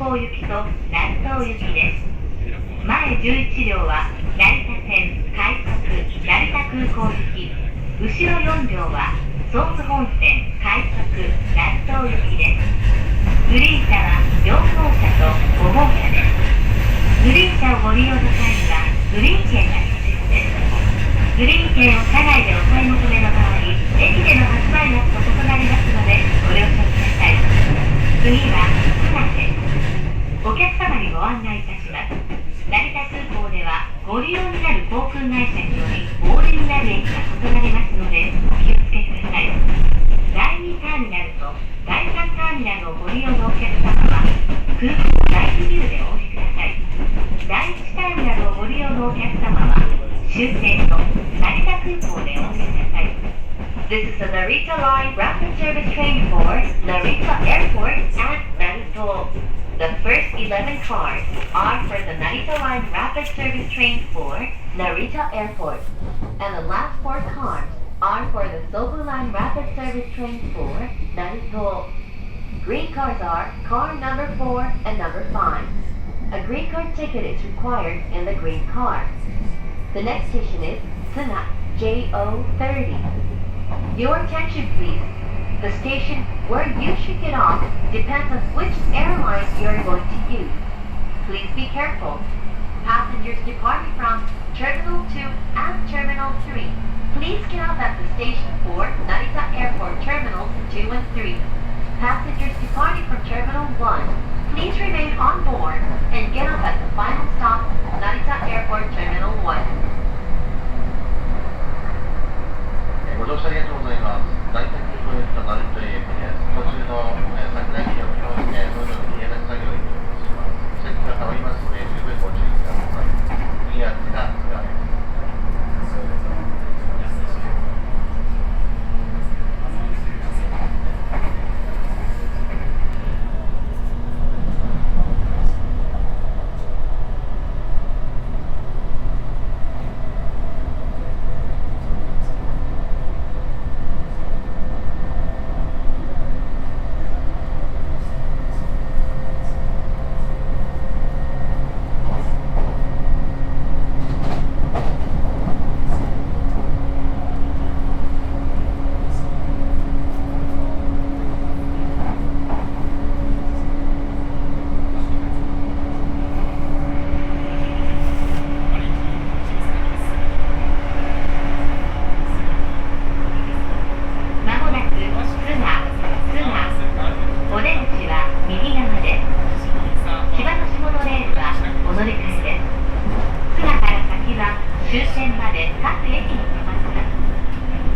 東行きと成東行きです。前11両は成田線快速成田空港行き、後ろ4両は総武本線快速成東行きです。グリーン車は4号車と5号車です。グリーン車をご利用の際にはグリーン券が必要です。グリーン券を車内でお買い求めの場合、駅での発売額と異なりますのでご了承ください。次は船です。お客様にご案内いたします。成田空港ではご利用になる航空会社によりお降りになる駅が異なりますのでお気をつけください。第2ターミナルと第3ターミナルをご利用のお客様は空港第2ビルでお降りください。第1ターミナルをご利用のお客様は終点の成田空港でお降りください。This is the Narita Line Rapid Service Train for Narita Airport at Narita. The first 11 cars are for the Narita Line Rapid Service Train for Narita Airport, and the last 4 cars are for the Sobu Line Rapid Service Train for Narita. Green cars are car number 4 and number 5. A green card ticket is required in the green car. The next station is Tsuga J-05. Your attention please. The station where you should get off depends on which airline you are going to use. Please be careful. Passengers departing from Terminal 2 and Terminal 3, please get off at the station for Narita Airport Terminals 2 and 3. Passengers departing from Terminal 1, please remain on board and get off at the final stop, Narita Airport Terminal 1. ご乗車ありがとうございます。成田空港行きと成田駅です。途中の桜駅を利用して、どのように連絡作業に移します。席が変わりますので、十分ご注意ください。次は津賀です。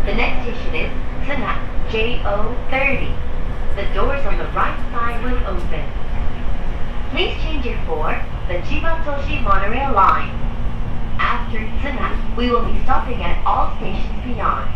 The next station is Tsuga J-05. The doors on the right side will open. Please change it for the Chiba-Toshi monorail line. After Tsuga, we will be stopping at all stations beyond.